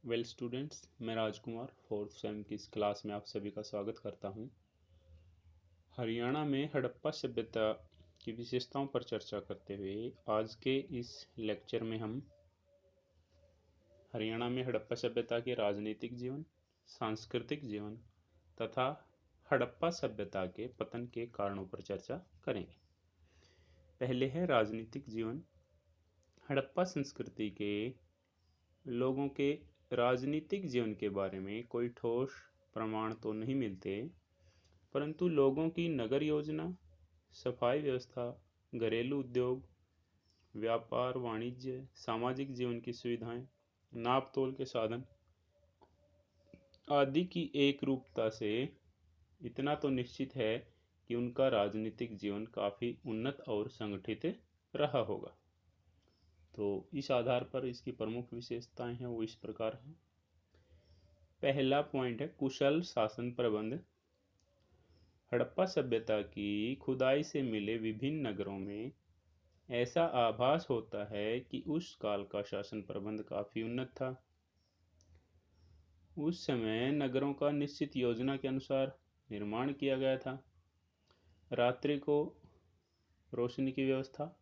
Well students, मैं राजकुमार fourth same की इस क्लास में आप सभी का स्वागत करता हूं। हरियाणा में हड़प्पा सभ्यता की विशेषताओं पर चर्चा करते हुए आज के इस लेक्चर में हम हरियाणा में हड़प्पा सभ्यता के राजनीतिक जीवन, सांस्कृतिक जीवन तथा हड़प्पा सभ्यता के पतन के कारणों पर चर्चा करेंगे। पहले है राजनीतिक जीवन। हड़प्पा संस्कृति के लोगों के राजनीतिक जीवन के बारे में कोई ठोस प्रमाण तो नहीं मिलते, परंतु लोगों की नगर योजना, सफाई व्यवस्था, घरेलू उद्योग, व्यापार वाणिज्य, सामाजिक जीवन की सुविधाएं, नाप तोल के साधन आदि की एक रूपता से इतना तो निश्चित है कि उनका राजनीतिक जीवन काफी उन्नत और संगठित रहा होगा। तो इस आधार पर इसकी प्रमुख विशेषताएं हैं वो इस प्रकार हैं। पहला पॉइंट है कुशल शासन प्रबंध। हड़प्पा सभ्यता की खुदाई से मिले विभिन्न नगरों में ऐसा आभास होता है कि उस काल का शासन प्रबंध काफी उन्नत था। उस समय नगरों का निश्चित योजना के अनुसार निर्माण किया गया था। रात्रि को रोशनी की व्यवस्था,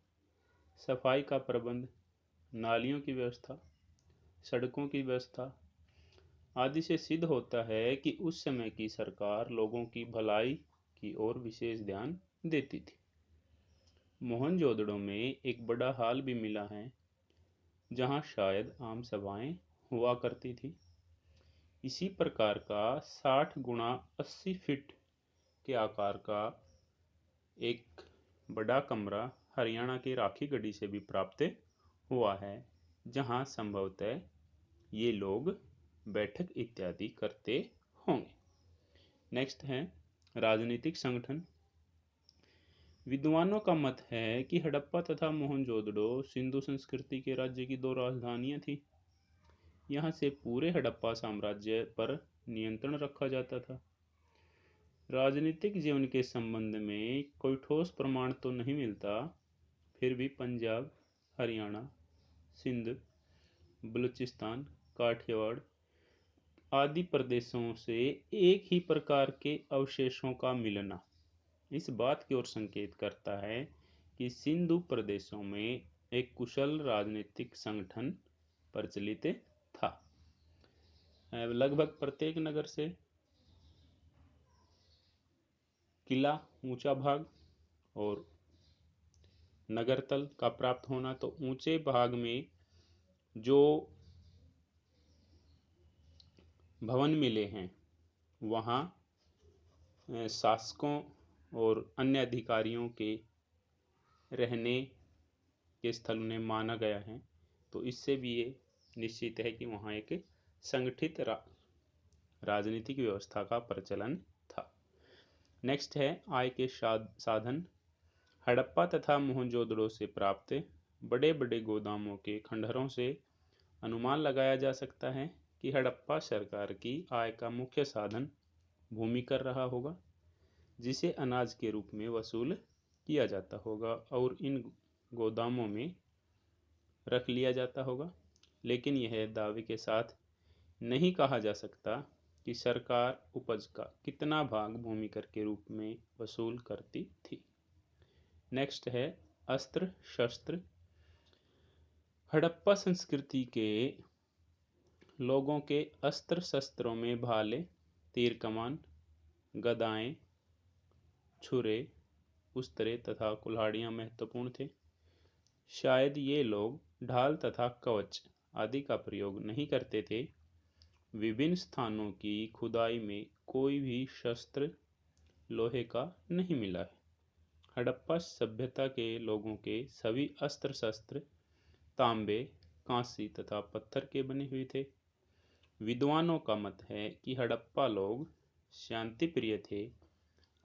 सफाई का प्रबंध, नालियों की व्यवस्था, सड़कों की व्यवस्था आदि से सिद्ध होता है कि उस समय की सरकार लोगों की भलाई की ओर विशेष ध्यान देती थी। मोहनजोदड़ो में एक बड़ा हाल भी मिला है जहां शायद आम सभाएं हुआ करती थी। इसी प्रकार का 60 गुणा 80 फीट के आकार का एक बड़ा कमरा हरियाणा के राखीगढ़ी से भी प्राप्त हुआ है, जहां संभवतः ये लोग बैठक इत्यादि करते होंगे। नेक्स्ट है राजनीतिक संगठन। विद्वानों का मत है कि हड़प्पा तथा मोहनजोदड़ो सिंधु संस्कृति के राज्य की दो राजधानियां थी। यहाँ से पूरे हड़प्पा साम्राज्य पर नियंत्रण रखा जाता था। राजनीतिक जीवन के संबंध में कोई ठोस प्रमाण तो नहीं मिलता, फिर भी पंजाब, हरियाणा, सिंध, बलूचिस्तान, काठियावाड़ आदि प्रदेशों से एक ही प्रकार के अवशेषों का मिलना इस बात की ओर संकेत करता है कि सिंधु प्रदेशों में एक कुशल राजनीतिक संगठन प्रचलित था। लगभग प्रत्येक नगर से किला, ऊंचा भाग और नगर तल का प्राप्त होना, तो ऊंचे भाग में जो भवन मिले हैं वहाँ शासकों और अन्य अधिकारियों के रहने के स्थल उन्हें माना गया है। तो इससे भी ये निश्चित है कि वहाँ एक संगठित राजनीतिक व्यवस्था का प्रचलन था। नेक्स्ट है आय के साधन। हड़प्पा तथा मोहनजोदड़ो से प्राप्त बड़े बड़े गोदामों के खंडहरों से अनुमान लगाया जा सकता है कि हड़प्पा सरकार की आय का मुख्य साधन भूमि कर रहा होगा, जिसे अनाज के रूप में वसूल किया जाता होगा और इन गोदामों में रख लिया जाता होगा। लेकिन यह दावे के साथ नहीं कहा जा सकता कि सरकार उपज का कितना भाग भूमि कर के रूप में वसूल करती थी। नेक्स्ट है अस्त्र शस्त्र। हड़प्पा संस्कृति के लोगों के अस्त्र शस्त्रों में भाले, तीर कमान, गदाएं, छुरे, उस्तरे तथा कुल्हाड़ियां महत्वपूर्ण थे। शायद ये लोग ढाल तथा कवच आदि का प्रयोग नहीं करते थे। विभिन्न स्थानों की खुदाई में कोई भी शस्त्र लोहे का नहीं मिला है। हड़प्पा सभ्यता के लोगों के सभी अस्त्र शस्त्र तांबे, कांसी तथा पत्थर के बने हुए थे। विद्वानों का मत है कि हड़प्पा लोग शांति प्रिय थे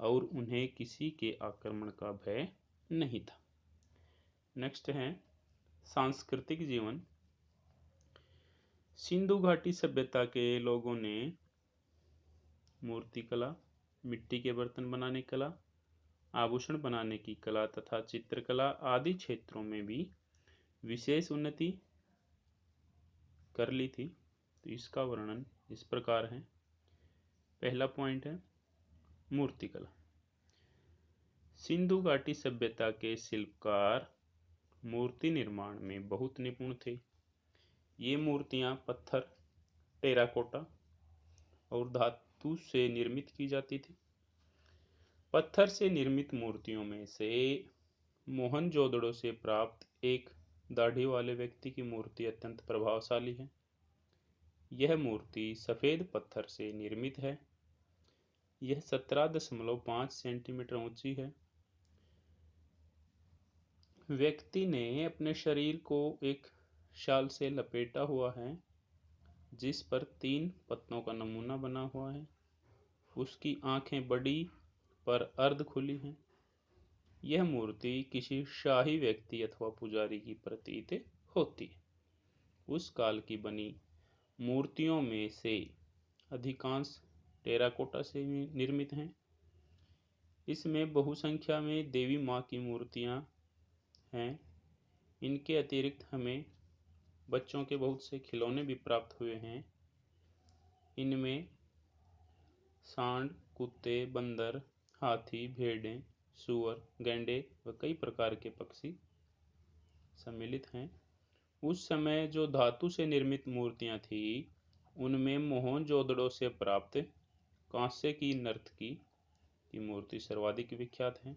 और उन्हें किसी के आक्रमण का भय नहीं था। नेक्स्ट है सांस्कृतिक जीवन। सिंधु घाटी सभ्यता के लोगों ने मूर्ति कला, मिट्टी के बर्तन बनाने कला, आभूषण बनाने की कला तथा चित्रकला आदि क्षेत्रों में भी विशेष उन्नति कर ली थी। तो इसका वर्णन इस प्रकार है। पहला पॉइंट है मूर्तिकला। सिंधु घाटी सभ्यता के शिल्पकार मूर्ति निर्माण में बहुत निपुण थे। ये मूर्तियां पत्थर, टेराकोटा और धातु से निर्मित की जाती थी। पत्थर से निर्मित मूर्तियों में से मोहनजोदड़ो से प्राप्त एक दाढ़ी वाले व्यक्ति की मूर्ति अत्यंत प्रभावशाली है। यह मूर्ति सफेद पत्थर से निर्मित है। यह 17.5 सेंटीमीटर ऊंची है। व्यक्ति ने अपने शरीर को एक शाल से लपेटा हुआ है जिस पर 3 पत्तों का नमूना बना हुआ है। उसकी आंखें बड़ी पर अर्ध खुली हैं। यह मूर्ति किसी शाही व्यक्ति अथवा पुजारी की प्रतीत होती है। उस काल की बनी मूर्तियों में से अधिकांश टेराकोटा से निर्मित हैं। इसमें बहुसंख्या में देवी माँ की मूर्तियाँ हैं। इनके अतिरिक्त हमें बच्चों के बहुत से खिलौने भी प्राप्त हुए हैं। इनमें सांड, कुत्ते, बंदर, हाथी, भेड़ें, सूअर, गैंडे व कई प्रकार के पक्षी सम्मिलित हैं। उस समय जो धातु से निर्मित मूर्तियां थी उनमें मोहनजोदड़ो से प्राप्त कांस्य की नर्तकी की मूर्ति सर्वाधिक विख्यात है।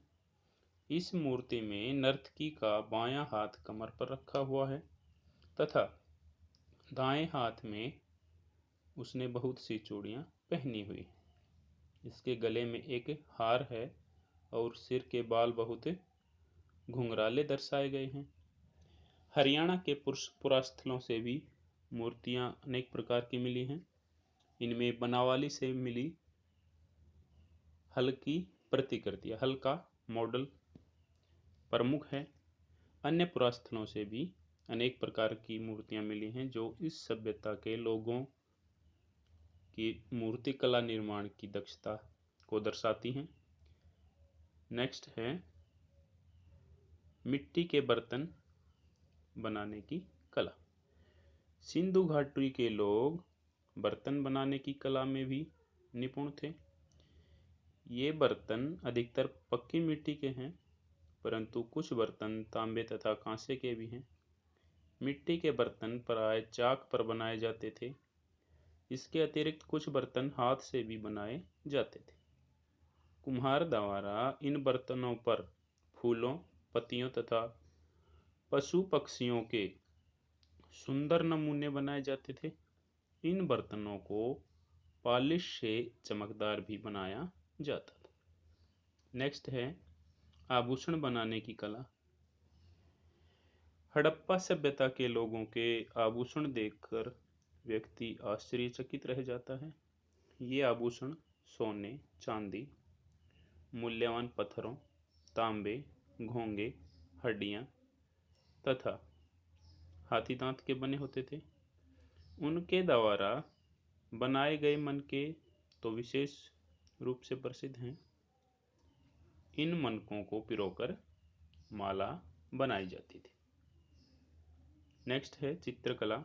इस मूर्ति में नर्तकी का बायां हाथ कमर पर रखा हुआ है तथा दाएं हाथ में उसने बहुत सी चूड़ियां पहनी हुई। इसके गले में एक हार है और सिर के बाल बहुत घुंघराले दर्शाए गए हैं। हरियाणा के पुरास्थलों से भी मूर्तियां अनेक प्रकार की मिली हैं। इनमें बनावाली से मिली हल्की प्रतिकृतियां, हल्का मॉडल प्रमुख है। अन्य पुरास्थलों से भी अनेक प्रकार की मूर्तियां मिली हैं जो इस सभ्यता के लोगों की मूर्तिकला निर्माण की दक्षता को दर्शाती हैं। नेक्स्ट है मिट्टी के बर्तन बनाने की कला। सिंधु घाटी के लोग बर्तन बनाने की कला में भी निपुण थे। ये बर्तन अधिकतर पक्की मिट्टी के हैं, परंतु कुछ बर्तन तांबे तथा कांसे के भी हैं। मिट्टी के बर्तन प्राय चाक पर बनाए जाते थे। इसके अतिरिक्त कुछ बर्तन हाथ से भी बनाए जाते थे। कुम्हार द्वारा इन बर्तनों पर फूलों, पत्तियों तथा पशु पक्षियों के सुंदर नमूने बनाए जाते थे। इन बर्तनों को पॉलिश से चमकदार भी बनाया जाता था। नेक्स्ट है आभूषण बनाने की कला। हड़प्पा सभ्यता के लोगों के आभूषण देखकर व्यक्ति आश्चर्यचकित रह जाता है। ये आभूषण सोने, चांदी, मूल्यवान पत्थरों, तांबे, घोंगे, हड्डियां तथा हाथी दांत के बने होते थे। उनके द्वारा बनाए गए मनके तो विशेष रूप से प्रसिद्ध हैं। इन मनकों को पिरोकर माला बनाई जाती थी। नेक्स्ट है चित्रकला।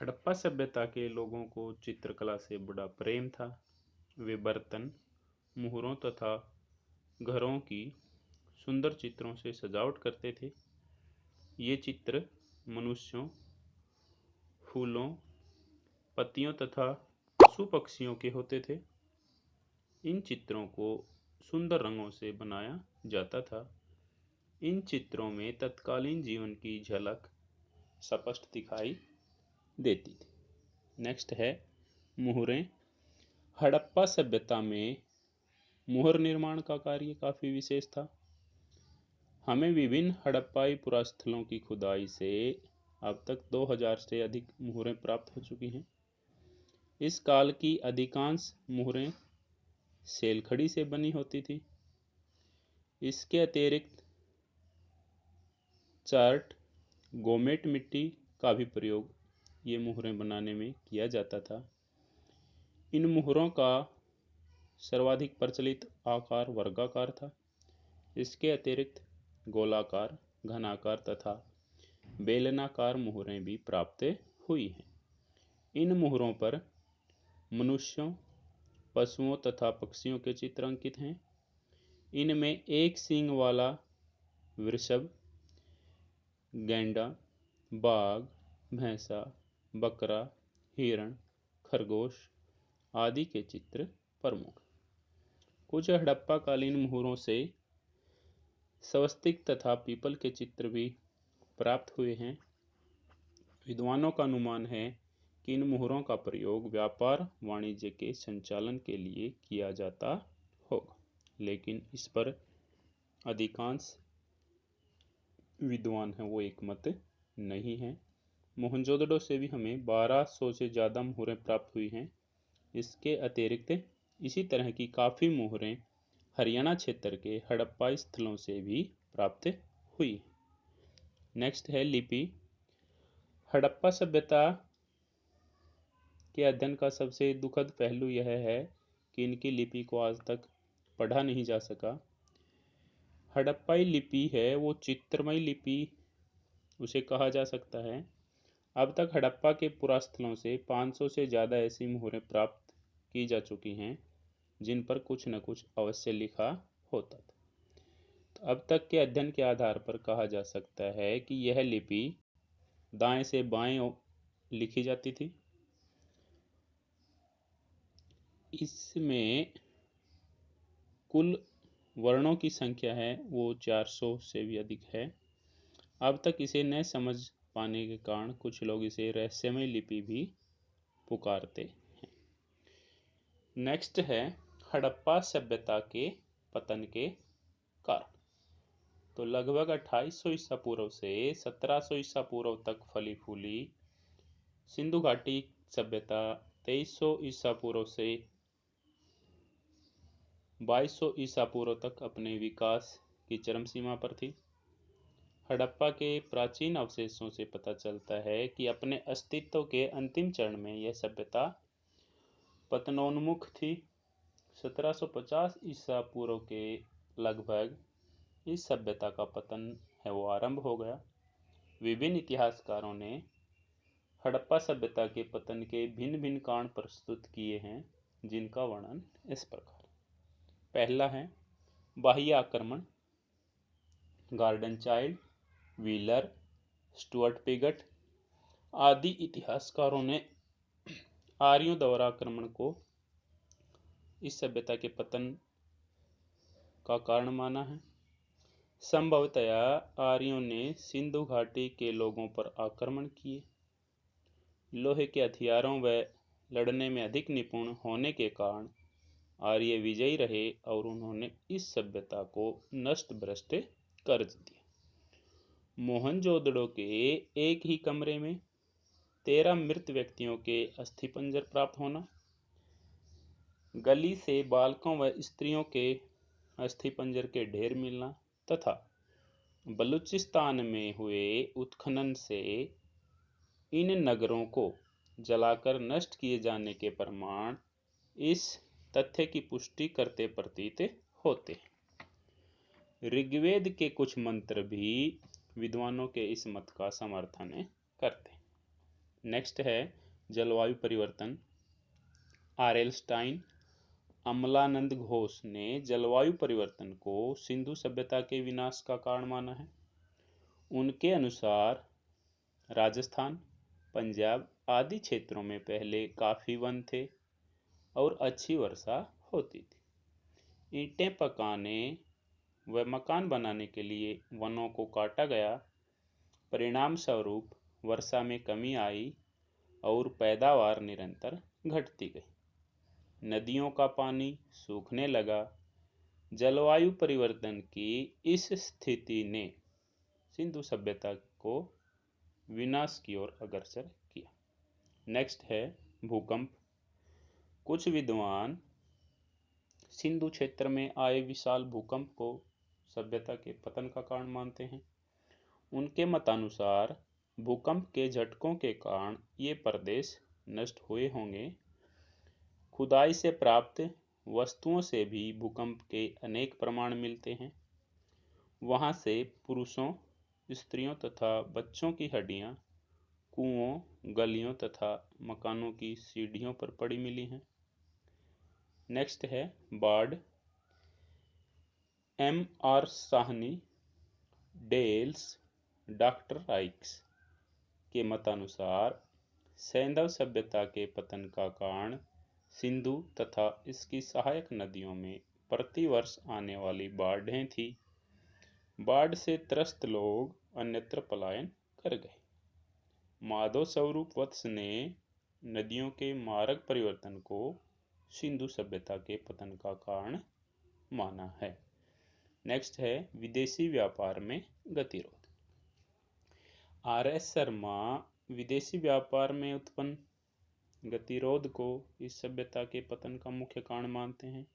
हड़प्पा सभ्यता के लोगों को चित्रकला से बड़ा प्रेम था। वे बर्तन, मुहरों तथा घरों की सुंदर चित्रों से सजावट करते थे। ये चित्र मनुष्यों, फूलों, पत्तियों तथा पशु पक्षियों के होते थे। इन चित्रों को सुंदर रंगों से बनाया जाता था। इन चित्रों में तत्कालीन जीवन की झलक स्पष्ट दिखाई देती थी। नेक्स्ट है मुहरें। हड़प्पा सभ्यता में मुहर निर्माण का कार्य काफी विशेष था। हमें विभिन्न हड़प्पाई पुरास्थलों की खुदाई से अब तक 2000 से अधिक मुहरें प्राप्त हो चुकी हैं। इस काल की अधिकांश मुहरें सेलखड़ी से बनी होती थी। इसके अतिरिक्त चार्ट, गोमेट मिट्टी का भी प्रयोग ये मुहरें बनाने में किया जाता था। इन मुहरों का सर्वाधिक प्रचलित आकार वर्गाकार था। इसके अतिरिक्त गोलाकार, घनाकार तथा बेलनाकार मुहरें भी प्राप्त हुई हैं। इन मोहरों पर मनुष्यों, पशुओं तथा पक्षियों के चित्र अंकित हैं। इनमें एक सींग वाला वृषभ, गैंडा, बाघ, भैंसा, बकरा, हिरण, खरगोश आदि के चित्र प्रमुख। कुछ हड़प्पा कालीन मोहरों से स्वस्तिक तथा पीपल के चित्र भी प्राप्त हुए हैं। विद्वानों का अनुमान है कि इन मोहरों का प्रयोग व्यापार वाणिज्य के संचालन के लिए किया जाता होगा, लेकिन इस पर अधिकांश विद्वान हैं वो एकमत नहीं हैं। मोहनजोदड़ो से भी हमें 1200 से ज़्यादा मोहरें प्राप्त हुई हैं। इसके अतिरिक्त इसी तरह की काफ़ी मोहरें हरियाणा क्षेत्र के हड़प्पाई स्थलों से भी प्राप्त हुई। नेक्स्ट है लिपि। हड़प्पा सभ्यता के अध्ययन का सबसे दुखद पहलू यह है कि इनकी लिपि को आज तक पढ़ा नहीं जा सका। हड़प्पाई लिपि है वो चित्रमय लिपि उसे कहा जा सकता है। अब तक हड़प्पा के पुरास्थलों से 500 से ज़्यादा ऐसी मोहरें प्राप्त की जा चुकी हैं जिन पर कुछ न कुछ अवश्य लिखा होता था। तो अब तक के अध्ययन के आधार पर कहा जा सकता है कि यह लिपि दाएं से बाएं लिखी जाती थी। इसमें कुल वर्णों की संख्या है वो 400 से भी अधिक है। अब तक इसे न समझ पाने के कारण कुछ लोग इसे रहस्यमय लिपि भी पुकारते हैं। नेक्स्ट है हड़प्पा सभ्यता के पतन के कारण। तो लगभग 2800 ईसा पूर्व से 1700 ईसा पूर्व तक फली फूली सिंधु घाटी सभ्यता 2300 ईसा पूर्व से 2200 ईसा पूर्व तक अपने विकास की चरम सीमा पर थी। हड़प्पा के प्राचीन अवशेषों से पता चलता है कि अपने अस्तित्व के अंतिम चरण में यह सभ्यता पतनोन्मुख थी। 1750 ईसा पूर्व के लगभग इस सभ्यता का पतन है वो आरंभ हो गया। विभिन्न इतिहासकारों ने हड़प्पा सभ्यता के पतन के भिन्न भिन्न कारण प्रस्तुत किए हैं, जिनका वर्णन इस प्रकार। पहला है बाह्य आक्रमण। Garden child, wheeler, Stuart Piggott आदि इतिहासकारों ने आर्यों द्वारा आक्रमण को इस सभ्यता के पतन का कारण माना है। संभवतया आर्यों ने सिंधु घाटी के लोगों पर आक्रमण किए। लोहे के हथियारों व लड़ने में अधिक निपुण होने के कारण आर्य विजयी रहे और उन्होंने इस सभ्यता को नष्ट भ्रष्ट कर दिया। मोहनजोदड़ो के एक ही कमरे में 13 मृत व्यक्तियों के अस्थिपंजर प्राप्त होना, गली से बालकों व स्त्रियों के अस्थिपंजर के ढेर मिलना तथा बलूचिस्तान में हुए उत्खनन से इन नगरों को जलाकर नष्ट किए जाने के प्रमाण इस तथ्य की पुष्टि करते प्रतीत होते। ऋग्वेद के कुछ मंत्र भी विद्वानों के इस मत का समर्थन करते। नेक्स्ट है जलवायु परिवर्तन। आर.एल. स्टाइन, अमलानंद घोष ने जलवायु परिवर्तन को सिंधु सभ्यता के विनाश का कारण माना है। उनके अनुसार राजस्थान, पंजाब आदि क्षेत्रों में पहले काफी वन थे और अच्छी वर्षा होती थी। ईंटें पकाने व मकान बनाने के लिए वनों को काटा गया। परिणाम स्वरूप वर्षा में कमी आई और पैदावार निरंतर घटती गई। नदियों का पानी सूखने लगा। जलवायु परिवर्तन की इस स्थिति ने सिंधु सभ्यता को विनाश की ओर अग्रसर किया। नेक्स्ट है भूकंप। कुछ विद्वान सिंधु क्षेत्र में आए विशाल भूकंप को सभ्यता के पतन का कारण मानते हैं। उनके मतानुसार भूकंप के झटकों के कारण ये प्रदेश नष्ट हुए होंगे। खुदाई से प्राप्त वस्तुओं से भी भूकंप के अनेक प्रमाण मिलते हैं। वहां से पुरुषों, स्त्रियों तथा बच्चों की हड्डियां कुओं, गलियों तथा मकानों की सीढ़ियों पर पड़ी मिली हैं। नेक्स्ट है बार्ड। M.R. Sahni, Dales, doctor Raikes के मतानुसार सैंधव सभ्यता के पतन का कारण सिंधु तथा इसकी सहायक नदियों में प्रतिवर्ष आने वाली बाढ़ें थी। बाढ़ से त्रस्त लोग अन्यत्र पलायन कर गए। माधव स्वरूप वत्स ने नदियों के मार्ग परिवर्तन को सिंधु सभ्यता के पतन का कारण माना है। नेक्स्ट है विदेशी व्यापार में गतिरोध। R.S. शर्मा विदेशी व्यापार में उत्पन्न गतिरोध को इस सभ्यता के पतन का मुख्य कारण मानते हैं।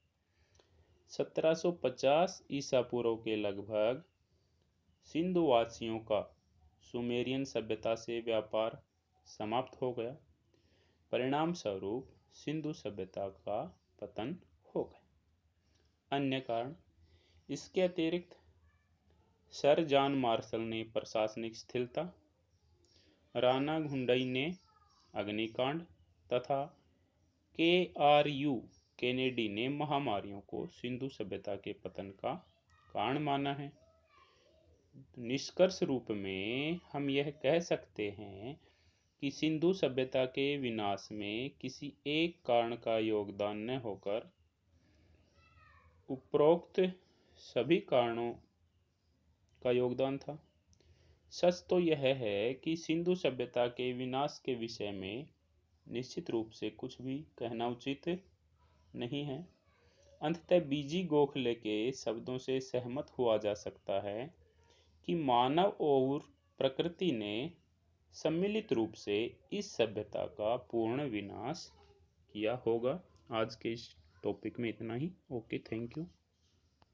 1750 ईसा पूर्व के लगभग सिंधु वासियों का सुमेरियन सभ्यता से व्यापार समाप्त हो गया। परिणाम स्वरूप सिंधु सभ्यता का पतन हो गया। अन्य कारण इसके अतिरिक्त सर जॉन मार्शल ने प्रशासनिक स्थिरता, राणा घुंडई ने अग्निकांड तथा K.R.U. कैनेडी ने महामारियों को सिंधु सभ्यता के पतन का कारण माना है। निष्कर्ष रूप में हम यह कह सकते हैं कि सिंधु सभ्यता के विनाश में किसी एक कारण का योगदान न होकर उपरोक्त सभी कारणों का योगदान था। सच तो यह है कि सिंधु सभ्यता के विनाश के विषय में निश्चित रूप से कुछ भी कहना उचित नहीं है। अंततः बीजी गोखले के शब्दों से सहमत हुआ जा सकता है कि मानव और प्रकृति ने सम्मिलित रूप से इस सभ्यता का पूर्ण विनाश किया होगा। आज के इस टॉपिक में इतना ही। Okay, thank you.